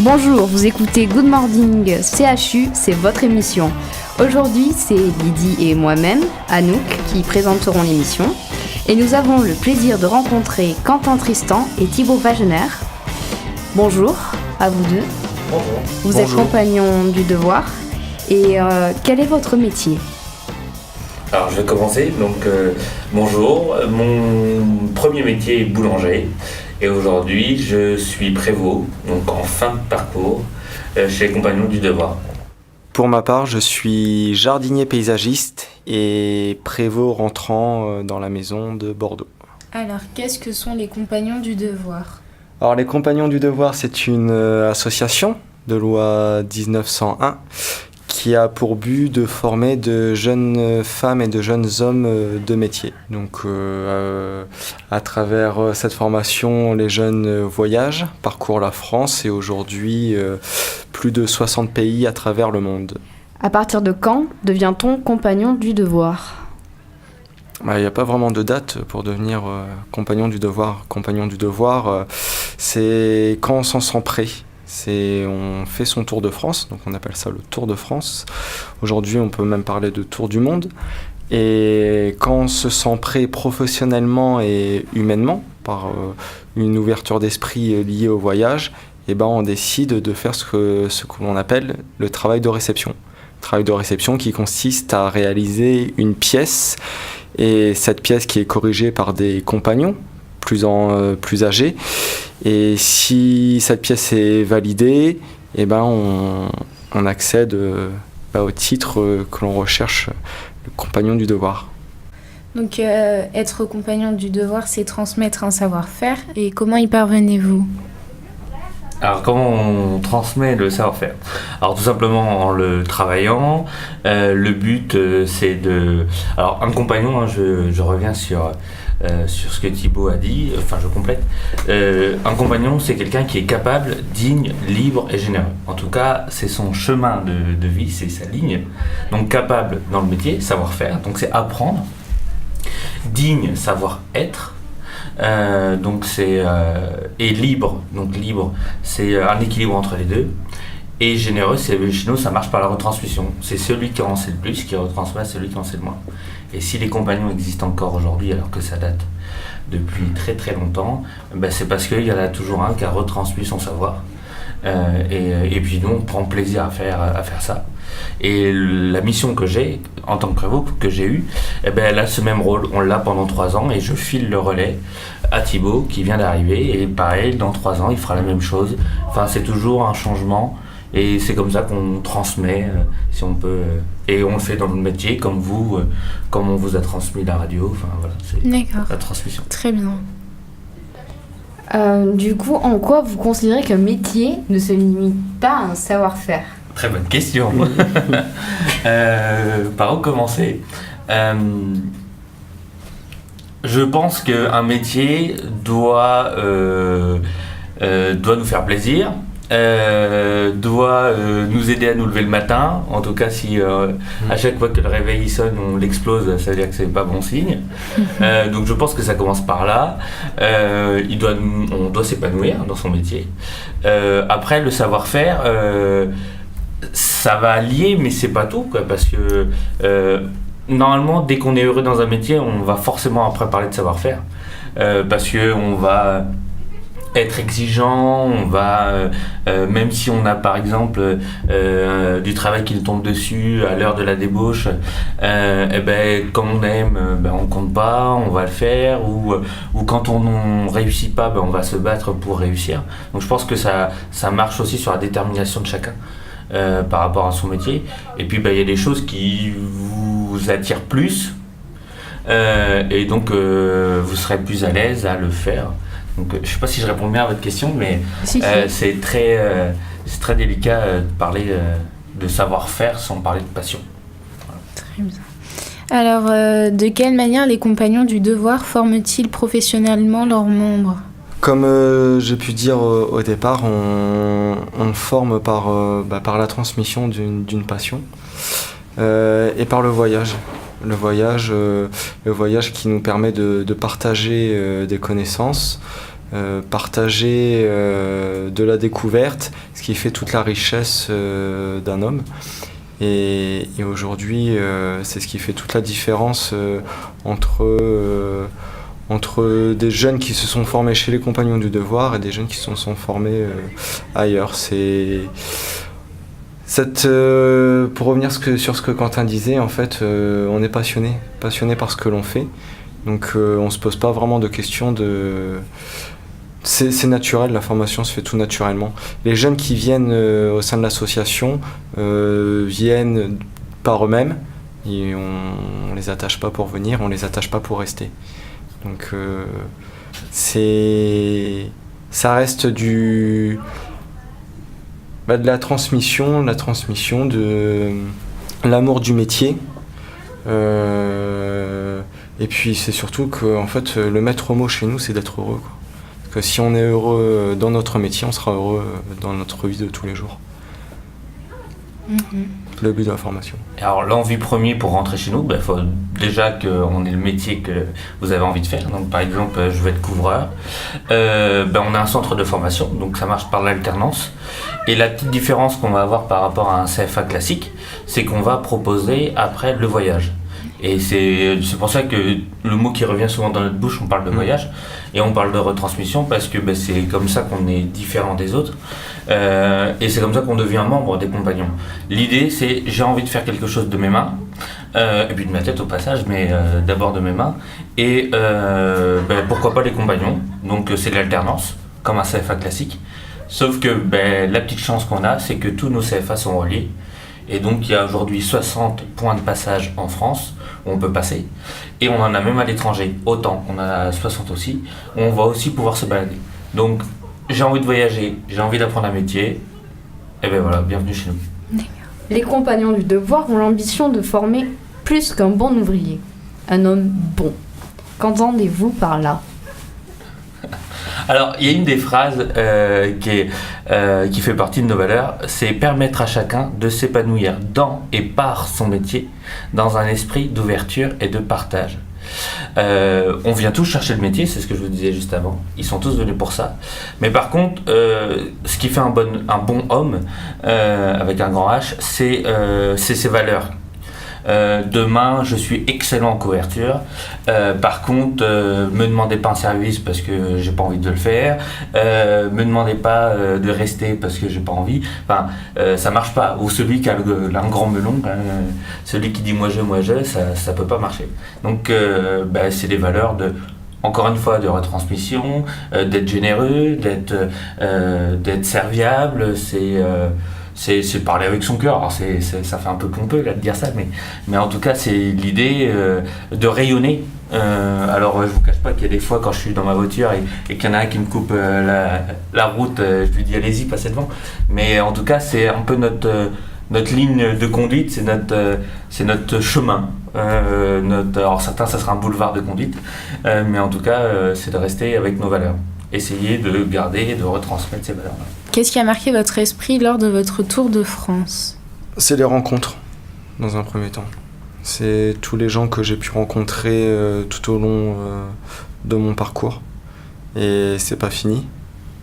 Bonjour, vous écoutez Good Morning CHU, c'est votre émission. Aujourd'hui, c'est Lydie et moi-même, Anouk, qui présenteront l'émission. Et nous avons le plaisir de rencontrer Quentin Tristan et Thibaut Wagener. Bonjour à vous deux. Bonjour. Vous êtes compagnons du devoir. Et quel est votre métier ? Alors je vais commencer. Bonjour. Mon premier métier est boulanger. Et aujourd'hui, je suis prévôt, donc en fin de parcours, chez les Compagnons du Devoir. Pour ma part, je suis jardinier paysagiste et prévôt rentrant dans la maison de Bordeaux. Alors, qu'est-ce que sont les Compagnons du Devoir ? Alors, les Compagnons du Devoir, c'est une association de loi 1901 qui a pour but de former de jeunes femmes et de jeunes hommes de métier. Donc, à travers cette formation, les jeunes voyagent, parcourent la France et aujourd'hui, plus de 60 pays à travers le monde. À partir de quand devient-on compagnon du devoir ? Il n'y a pas vraiment de date pour devenir compagnon du devoir. Compagnon du devoir, c'est quand on s'en sent prêt. On fait son tour de France, donc on appelle ça le Tour de France. Aujourd'hui, on peut même parler de Tour du monde. Et quand on se sent prêt professionnellement et humainement, par une ouverture d'esprit liée au voyage, on décide de faire ce que l'on appelle le travail de réception. Travail de réception qui consiste à réaliser une pièce, et cette pièce qui est corrigée par des compagnons plus âgés. Et si cette pièce est validée, on accède au titre que l'on recherche, le compagnon du devoir. Donc être compagnon du devoir, c'est transmettre un savoir-faire. Et comment y parvenez-vous ? Alors comment on transmet le savoir-faire ? Alors tout simplement en le travaillant. Le but c'est de... Alors un compagnon, je reviens sur ce que Thibaut a dit, enfin je complète. Un compagnon, c'est quelqu'un qui est capable, digne, libre et généreux. En tout cas, c'est son chemin de vie, c'est sa ligne. Donc capable dans le métier, savoir-faire, donc c'est apprendre. Digne, savoir-être. Et libre, donc libre, c'est un équilibre entre les deux. Et généreux, chez nous, ça marche par la retransmission. C'est celui qui en sait le plus qui retransmet à celui qui en sait le moins. Et si les compagnons existent encore aujourd'hui, alors que ça date depuis très très longtemps, c'est parce qu'il y en a toujours un qui a retransmis son savoir. Et puis nous, on prend plaisir à faire ça. Et la mission que j'ai, en tant que prévôt, que j'ai eue, elle a ce même rôle. On l'a pendant 3 ans et je file le relais à Thibaut qui vient d'arriver. Et pareil, dans 3 ans, il fera la même chose. Enfin, c'est toujours un changement. Et c'est comme ça qu'on transmet, si on peut. Et on le fait dans le métier, comme vous, comme on vous a transmis la radio. Enfin, voilà, c'est D'accord. La transmission. Très bien. Du coup, en quoi vous considérez qu'un métier ne se limite pas à un savoir-faire ? Très bonne question. Par où commencer ? Je pense qu'un métier doit nous faire plaisir, doit nous aider à nous lever le matin. En tout cas, si à chaque fois que le réveil sonne, on l'explose, ça veut dire que c'est pas bon signe. Donc je pense que ça commence par là. On doit s'épanouir dans son métier. Après, le savoir-faire, ça va lier, mais c'est pas tout, quoi, parce que normalement, dès qu'on est heureux dans un métier, on va forcément après parler de savoir-faire, parce que on va être exigeant, on va même si on a par exemple du travail qui nous tombe dessus à l'heure de la débauche, quand on aime, on compte pas, on va le faire, ou quand on réussit pas, on va se battre pour réussir. Donc je pense que ça marche aussi sur la détermination de chacun par rapport à son métier. Et puis il y a des choses qui vous attirent plus, et donc vous serez plus à l'aise à le faire. Donc, je ne sais pas si je réponds bien à votre question, mais si. C'est très délicat de parler de savoir-faire sans parler de passion. Voilà. Très bien. Alors, de quelle manière les compagnons du devoir forment-ils professionnellement leurs membres ? Comme j'ai pu dire au départ, on forme par la transmission d'une passion et par le voyage. Le voyage qui nous permet de partager des connaissances, partager de la découverte, ce qui fait toute la richesse d'un homme. Et aujourd'hui, c'est ce qui fait toute la différence entre des jeunes qui se sont formés chez les Compagnons du Devoir et des jeunes qui se sont formés ailleurs. Pour revenir sur ce que Quentin disait, en fait, on est passionné par ce que l'on fait. Donc on ne se pose pas vraiment de questions de... C'est naturel, la formation se fait tout naturellement. Les jeunes qui viennent au sein de l'association viennent par eux-mêmes. Et on les attache pas pour venir, on les attache pas pour rester. Donc ça reste de la transmission de l'amour du métier. Et puis c'est surtout que en fait, le maître mot chez nous, c'est d'être heureux, quoi. Parce que si on est heureux dans notre métier, on sera heureux dans notre vie de tous les jours. Le but de la formation. Alors l'envie première pour rentrer chez nous, il faut déjà qu'on ait le métier que vous avez envie de faire. Donc par exemple, je vais être couvreur. On a un centre de formation, donc ça marche par l'alternance. Et la petite différence qu'on va avoir par rapport à un CFA classique, c'est qu'on va proposer après le voyage. Et c'est pour ça que le mot qui revient souvent dans notre bouche, on parle de voyage et on parle de retransmission parce que c'est comme ça qu'on est différent des autres et c'est comme ça qu'on devient membre des compagnons. L'idée, c'est j'ai envie de faire quelque chose de mes mains et puis de ma tête au passage, mais d'abord de mes mains et pourquoi pas les compagnons. Donc c'est de l'alternance comme un CFA classique, sauf que la petite chance qu'on a, c'est que tous nos CFA sont reliés. Et donc il y a aujourd'hui 60 points de passage en France où on peut passer. Et on en a même à l'étranger, autant, on en a 60 aussi, où on va aussi pouvoir se balader. Donc j'ai envie de voyager, j'ai envie d'apprendre un métier, et voilà, bienvenue chez nous. Les Compagnons du Devoir ont l'ambition de former plus qu'un bon ouvrier, un homme bon. Qu'entendez-vous par là ? Alors, il y a une des phrases qui fait partie de nos valeurs, c'est permettre à chacun de s'épanouir dans et par son métier, dans un esprit d'ouverture et de partage. On vient tous chercher le métier, c'est ce que je vous disais juste avant, ils sont tous venus pour ça. Mais par contre, ce qui fait un bon homme, avec un grand H, c'est ses valeurs. Demain, je suis excellent en couverture. Par contre, me demandez pas un service parce que j'ai pas envie de le faire. Me demandez pas de rester parce que j'ai pas envie. Enfin, ça marche pas. Ou celui qui a un grand melon, celui qui dit moi je, ça peut pas marcher. Donc, c'est des valeurs encore une fois, de retransmission, d'être généreux, d'être serviable. C'est parler avec son cœur. Alors ça fait un peu pompeux là de dire ça, mais en tout cas c'est l'idée de rayonner. Alors je vous cache pas qu'il y a des fois quand je suis dans ma voiture et qu'il y en a un qui me coupe la route, je lui dis allez-y, passez devant. Mais en tout cas c'est un peu notre ligne de conduite, c'est notre chemin. Alors certains ça sera un boulevard de conduite, mais en tout cas c'est de rester avec nos valeurs. Essayer de garder et de retransmettre ces valeurs-là. Qu'est-ce qui a marqué votre esprit lors de votre tour de France ? C'est les rencontres, dans un premier temps. C'est tous les gens que j'ai pu rencontrer tout au long de mon parcours. Et c'est pas fini,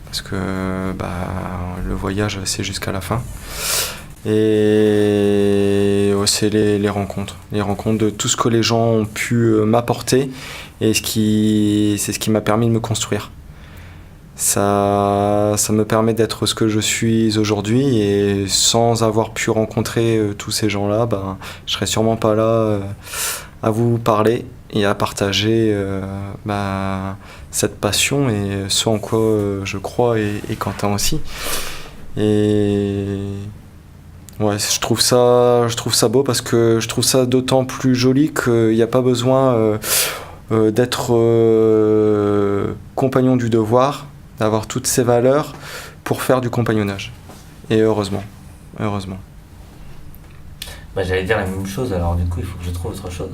parce que le voyage, c'est jusqu'à la fin. Et c'est les rencontres. Les rencontres de tout ce que les gens ont pu m'apporter, et c'est ce qui m'a permis de me construire. Ça me permet d'être ce que je suis aujourd'hui, et sans avoir pu rencontrer tous ces gens-là, je serais sûrement pas là à vous parler et à partager cette passion et ce en quoi je crois, et Quentin aussi. Et ouais, je trouve ça beau, parce que je trouve ça d'autant plus joli qu'il n'y a pas besoin d'être compagnon du devoir, d'avoir toutes ces valeurs pour faire du compagnonnage. Et heureusement. J'allais dire la même chose, alors du coup il faut que je trouve autre chose.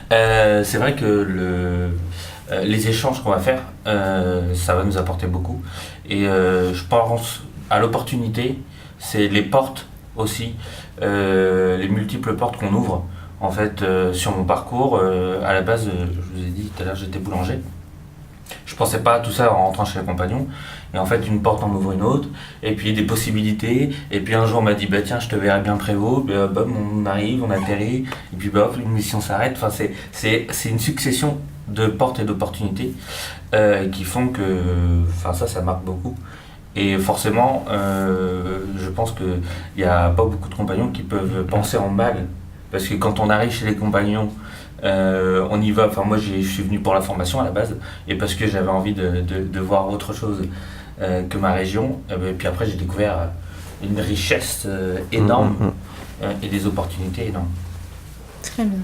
C'est vrai que les échanges qu'on va faire, ça va nous apporter beaucoup. Et je pense à l'opportunité, c'est les portes aussi, les multiples portes qu'on ouvre. En fait, sur mon parcours, à la base, je vous ai dit tout à l'heure, j'étais boulanger. Je pensais pas à tout ça en rentrant chez les compagnons. Et en fait, une porte en ouvre une autre, et puis des possibilités. Et puis un jour, on m'a dit, bah tiens, je te verrai bien prévôt. Bam, on arrive, on atterrit, et puis bah, hop, une mission s'arrête. Enfin, c'est une succession de portes et d'opportunités qui font que ça marque beaucoup. Et forcément, je pense qu'il n'y a pas beaucoup de compagnons qui peuvent penser en mal. Parce que quand on arrive chez les compagnons, on y va. Enfin, moi, je suis venu pour la formation à la base, et parce que j'avais envie de voir autre chose que ma région. Et puis après, j'ai découvert une richesse énorme et des opportunités énormes. Très bien.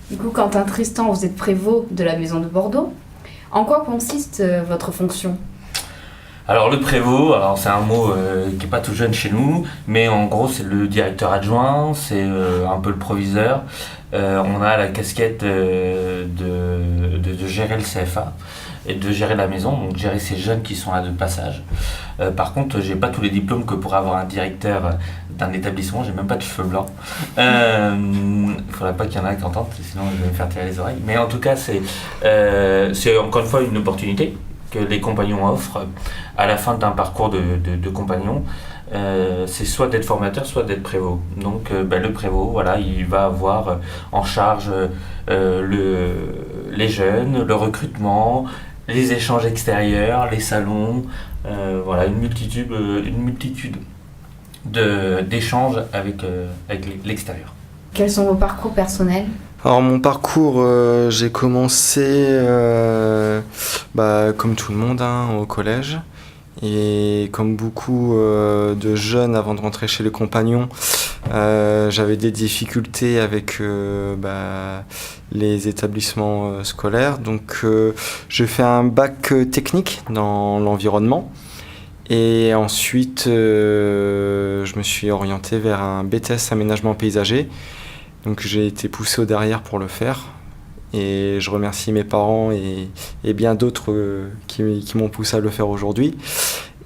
Du coup, Quentin Tristan, vous êtes prévôt de la maison de Bordeaux. En quoi consiste votre fonction ? Alors le prévôt, c'est un mot qui n'est pas tout jeune chez nous, mais en gros c'est le directeur adjoint, c'est un peu le proviseur. On a la casquette de gérer le CFA et de gérer la maison, donc gérer ces jeunes qui sont là de passage. Par contre, j'ai pas tous les diplômes que pour avoir un directeur d'un établissement, j'ai même pas de cheveux blancs. Il faudrait pas qu'il y en ait qui entendent, sinon je vais me faire tirer les oreilles. Mais en tout cas, c'est encore une fois une opportunité que les compagnons offrent à la fin d'un parcours de compagnons. C'est soit d'être formateur, soit d'être prévôt. Donc le prévôt, il va avoir en charge les jeunes, le recrutement, les échanges extérieurs, les salons, une multitude d'échanges avec l'extérieur. Quels sont vos parcours personnels ? Alors mon parcours, j'ai commencé comme tout le monde au collège. Et comme beaucoup de jeunes avant de rentrer chez les compagnons, j'avais des difficultés avec les établissements scolaires. Donc j'ai fait un bac technique dans l'environnement. Et ensuite, je me suis orienté vers un BTS aménagement paysager. Donc j'ai été poussé au derrière pour le faire. Et je remercie mes parents et bien d'autres qui m'ont poussé à le faire aujourd'hui.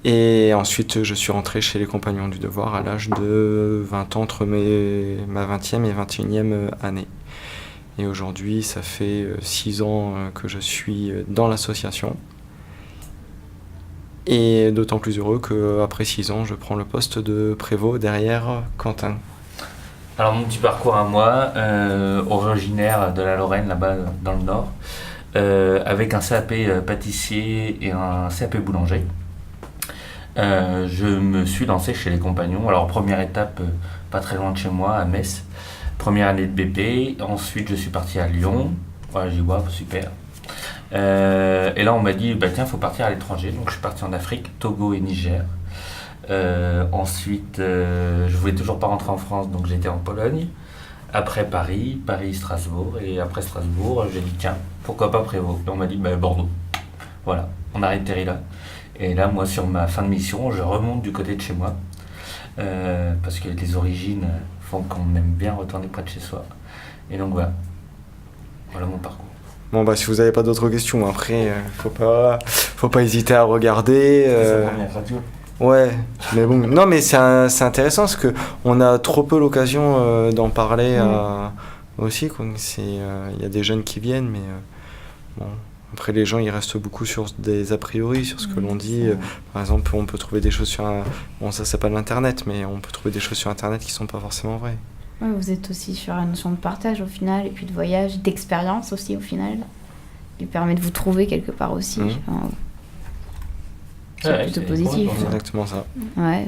Et ensuite, je suis rentré chez les Compagnons du Devoir à l'âge de 20 ans, entre ma 20e et 21e année. Et aujourd'hui, ça fait 6 ans que je suis dans l'association. Et d'autant plus heureux qu'après 6 ans, je prends le poste de prévôt derrière Quentin. Alors mon petit parcours à moi, originaire de la Lorraine, là-bas dans le nord, avec un CAP pâtissier et un CAP boulanger. Je me suis lancé chez les compagnons. Alors première étape, pas très loin de chez moi, à Metz. Première année de BP. Ensuite, je suis parti à Lyon. Voilà, j'ai dit, wow, super. Et là, on m'a dit, tiens, faut partir à l'étranger. Donc je suis parti en Afrique, Togo et Niger. Ensuite, je voulais toujours pas rentrer en France, donc j'étais en Pologne. Après Paris, Strasbourg. Et après Strasbourg, j'ai dit tiens, pourquoi pas prévôt. Et on m'a dit Bordeaux. Voilà, on a atterri là. Et là, moi, sur ma fin de mission, je remonte du côté de chez moi. Parce que les origines font qu'on aime bien retourner près de chez soi. Et donc voilà mon parcours. Bon si vous n'avez pas d'autres questions, après, faut pas hésiter à regarder. C'est la première radio. Ouais, mais bon, non mais c'est intéressant parce que on a trop peu l'occasion d'en parler aussi. Il y a des jeunes qui viennent, mais bon. Après, les gens, ils restent beaucoup sur des a priori, sur ce que l'on dit. Par exemple, on peut trouver des choses sur bon, ça, c'est pas de l'internet, mais on peut trouver des choses sur internet qui sont pas forcément vraies. Ouais, vous êtes aussi sur la notion de partage au final, et puis de voyage, d'expérience aussi au final, qui permet de vous trouver quelque part aussi. C'est plutôt positif. C'est exactement ça. Ouais.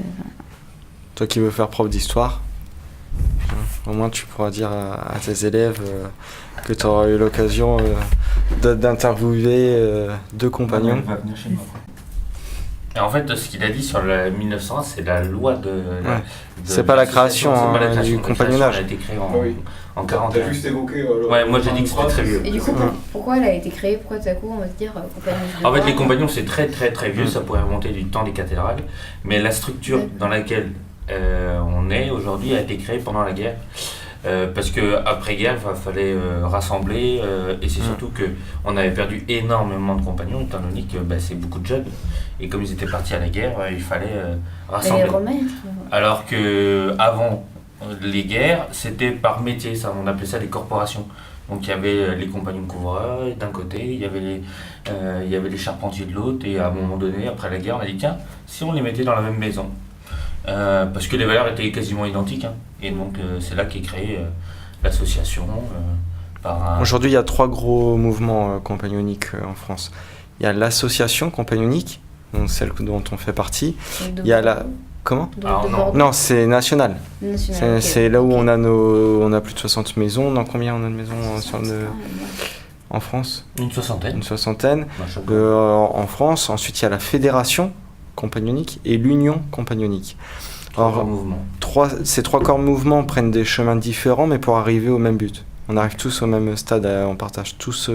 Toi qui veux faire prof d'histoire, au moins tu pourras dire à tes élèves que tu auras eu l'occasion d'interviewer deux compagnons. Il va venir chez moi. Et en fait, ce qu'il a dit sur le 1901, c'est la loi de c'est pas la création du compagnonnage. Elle a été créée en 41. T'as juste évoqué. Ouais, moi j'ai dit que c'était très vieux. Et du coup, pourquoi elle a été créée ? Pourquoi tout à coup on va se dire compagnons du En fait, devoir les compagnons, c'est très très très vieux, ça pourrait remonter du temps des cathédrales. Mais la structure dans laquelle on est aujourd'hui a été créée pendant la guerre. Parce qu'après-guerre, il fallait rassembler, et c'est surtout qu'on avait perdu énormément de compagnons, étant donné que c'est beaucoup de jeunes. Et comme ils étaient partis à la guerre, il fallait rassembler. Les remettre. Alors qu'avant les guerres, c'était par métier, ça, on appelait ça des corporations. Donc il y avait les compagnons couvreurs d'un côté, il y avait les charpentiers de l'autre, et à un moment donné, après la guerre, on a dit tiens, si on les mettait dans la même maison, parce que les valeurs étaient quasiment identiques, hein. Et donc c'est là qu'est créée l'association. Aujourd'hui, il y a 3 gros mouvements compagnoniques en France. Il y a l'association compagnonique, donc celle dont on fait partie. Il y a la... Comment ? Non, c'est national. C'est là où on a plus de 60 maisons. Dans combien on a de maisons en France ? Une soixantaine. En France. Ensuite, il y a la fédération compagnonique et l'union compagnonique. Ces 3 corps mouvements prennent des chemins différents, mais pour arriver au même but. On arrive tous au même stade, on partage tous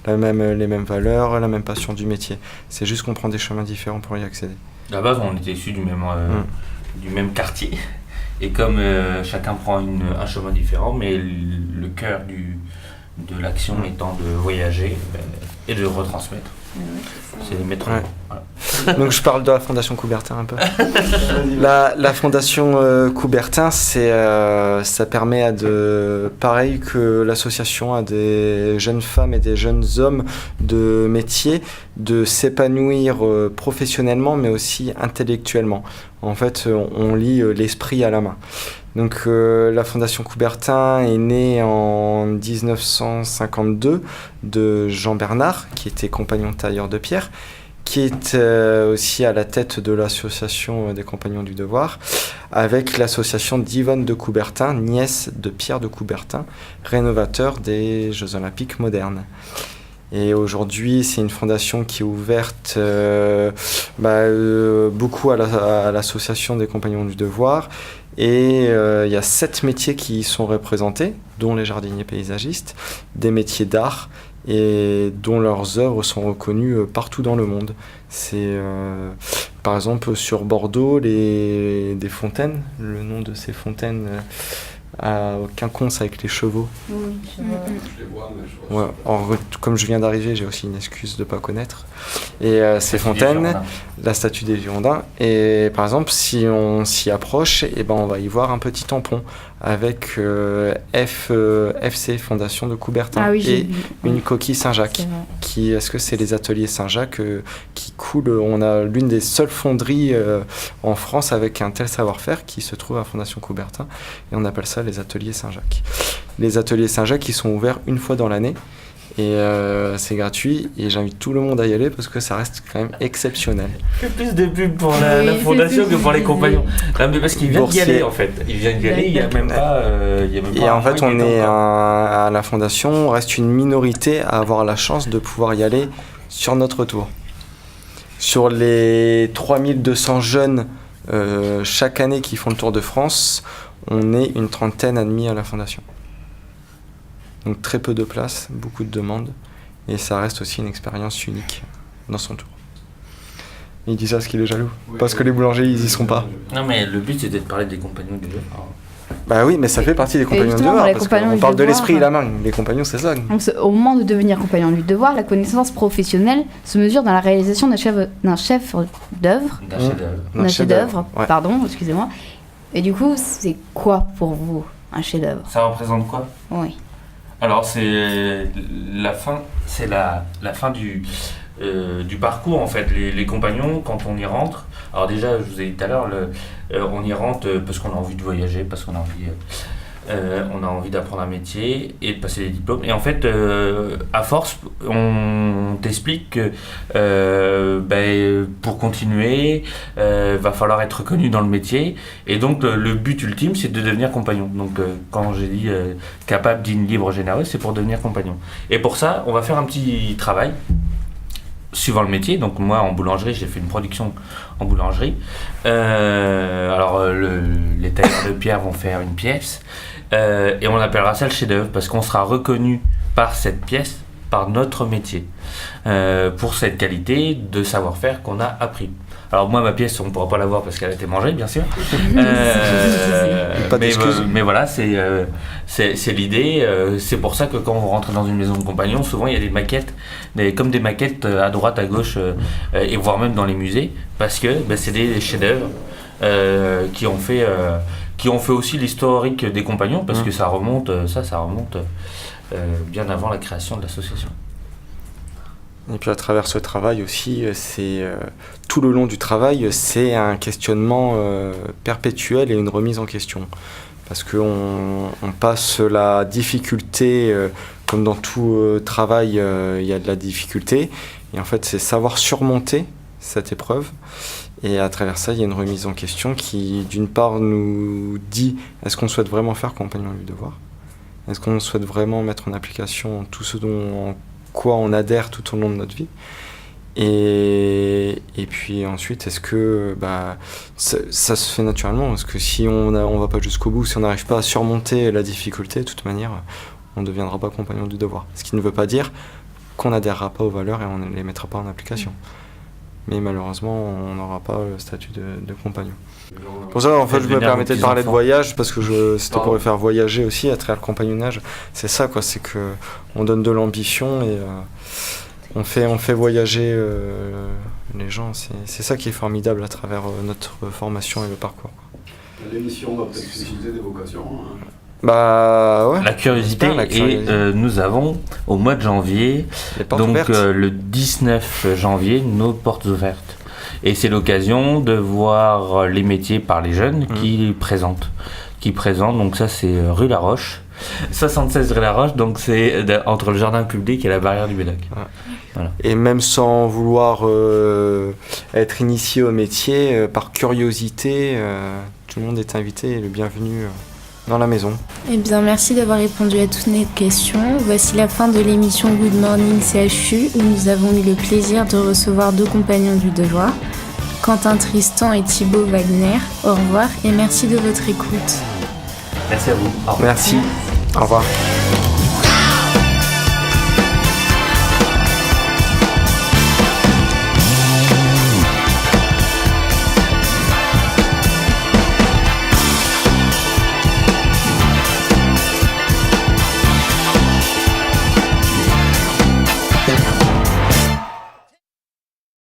les mêmes valeurs, la même passion du métier. C'est juste qu'on prend des chemins différents pour y accéder. À la base, on était issus du même quartier. Et comme chacun prend un chemin différent, mais le cœur de l'action étant de voyager et de retransmettre. C'est les maîtres. Ouais. Voilà. Donc je parle de la Fondation Coubertin un peu. La Fondation Coubertin, ça permet pareil que l'association, à des jeunes femmes et des jeunes hommes de métier de s'épanouir professionnellement mais aussi intellectuellement. En fait, on lie l'esprit à la main. Donc la Fondation Coubertin est née en 1952 de Jean Bernard, qui était compagnon tailleur de pierre, qui est aussi à la tête de l'association des Compagnons du Devoir, avec l'association d'Yvonne de Coubertin, nièce de Pierre de Coubertin, rénovateur des Jeux Olympiques modernes. Et aujourd'hui, c'est une fondation qui est ouverte beaucoup à l'association des Compagnons du Devoir. Et il y a 7 métiers qui y sont représentés, dont les jardiniers paysagistes, des métiers d'art, et dont leurs œuvres sont reconnues partout dans le monde. C'est par exemple sur Bordeaux, des fontaines, le nom de ces fontaines à Quinconce avec les chevaux. Oui, je les vois, mais je vois. Ouais. Or, comme je viens d'arriver, j'ai aussi une excuse de ne pas connaître. Et ces fontaines, la statue des Girondins. Et par exemple, si on s'y approche, on va y voir un petit tampon avec FC, Fondation de Coubertin, et une coquille Saint-Jacques. Est-ce que c'est les ateliers Saint-Jacques qui coulent ? On a l'une des seules fonderies en France avec un tel savoir-faire qui se trouve à Fondation Coubertin, et on appelle ça les ateliers Saint-Jacques. Les ateliers Saint-Jacques, ils sont ouverts une fois dans l'année, et c'est gratuit, et j'invite tout le monde à y aller parce que ça reste quand même exceptionnel. Je fais plus de pub pour la fondation que pour les compagnons. Non, mais parce qu'il vient d'y aller en fait. Il vient d'y aller, il n'y a même pas. Et en fait, on est à la fondation, on reste une minorité à avoir la chance de pouvoir y aller sur notre tour. Sur les 3200 jeunes chaque année qui font le Tour de France, on est une trentaine admis à la fondation. Donc très peu de places, beaucoup de demandes, et ça reste aussi une expérience unique dans son tour. Il dit ça parce qu'il est jaloux, parce que les boulangers ils y sont pas. Non, mais le but c'était de parler des compagnons du devoir. Bah oui, mais ça fait partie des compagnons du devoir, parce qu'on parle de l'esprit et la main. Les compagnons, c'est ça. Donc, au moment de devenir compagnon du devoir, la connaissance professionnelle se mesure dans la réalisation d'un chef d'œuvre. D'un chef-d'œuvre, ouais. Pardon, excusez-moi. Et du coup, c'est quoi pour vous un chef-d'œuvre ? Ça représente quoi ? Oui. Alors c'est la fin du parcours en fait. Les compagnons, quand on y rentre, alors déjà je vous ai dit tout à l'heure, on y rentre parce qu'on a envie de voyager, parce qu'on a envie d'apprendre un métier et de passer des diplômes. Et en fait, à force, on t'explique que pour continuer, va falloir être reconnu dans le métier. Et donc, le but ultime, c'est de devenir compagnon. Donc, quand j'ai dit capable, digne, libre, généreux, c'est pour devenir compagnon. Et pour ça, on va faire un petit travail suivant le métier. Donc moi en boulangerie, j'ai fait une production en boulangerie. Alors les tailleurs de pierre vont faire une pièce et on appellera ça le chef-d'œuvre parce qu'on sera reconnu par cette pièce, par notre métier, pour cette qualité de savoir-faire qu'on a appris. Alors moi ma pièce on ne pourra pas la voir parce qu'elle a été mangée bien sûr, mais voilà c'est l'idée. C'est pour ça que quand on rentre dans une maison de compagnon, souvent il y a des maquettes, comme des maquettes à droite à gauche et voire même dans les musées, parce que c'est des chefs-d'œuvre qui ont fait aussi l'historique des compagnons, parce que ça remonte bien avant la création de l'association. Et puis à travers ce travail aussi, tout le long du travail, c'est un questionnement perpétuel et une remise en question. Parce qu'on passe la difficulté, comme dans tout travail, il y a de la difficulté. Et en fait, c'est savoir surmonter cette épreuve. Et à travers ça, il y a une remise en question qui, d'une part, nous dit est-ce qu'on souhaite vraiment faire compagnon du devoir ? Est-ce qu'on souhaite vraiment mettre en application tout ce en quoi on adhère tout au long de notre vie ? Et puis ensuite, est-ce que ça se fait naturellement ? Parce que si on va pas jusqu'au bout, si on n'arrive pas à surmonter la difficulté, de toute manière, on ne deviendra pas compagnon du devoir. Ce qui ne veut pas dire qu'on n'adhérera pas aux valeurs et on ne les mettra pas en application. Mais malheureusement, on n'aura pas le statut de compagnon. Pour ça, en fait, je me permettais de parler de voyage parce que c'était pour les faire voyager aussi à travers le compagnonnage. C'est ça, quoi. C'est que on donne de l'ambition et on fait voyager les gens. C'est ça qui est formidable à travers notre formation et le parcours. L'émission va peut-être susciter des vocations. Ouais. La curiosité, et nous avons au mois de janvier, donc le 19 janvier, nos portes ouvertes. Et c'est l'occasion de voir les métiers par les jeunes qui présentent. Donc ça c'est rue La Roche, 76 rue La Roche, donc c'est entre le jardin public et la barrière du Médoc. Ouais. Voilà. Et même sans vouloir être initié au métier, par curiosité, tout le monde est invité et le bienvenu dans la maison. Eh bien, merci d'avoir répondu à toutes nos questions. Voici la fin de l'émission Good Morning CHU, où nous avons eu le plaisir de recevoir 2 compagnons du devoir, Quentin Tristan et Thibaut Wagner. Au revoir et merci de votre écoute. Merci à vous. Merci. Au revoir.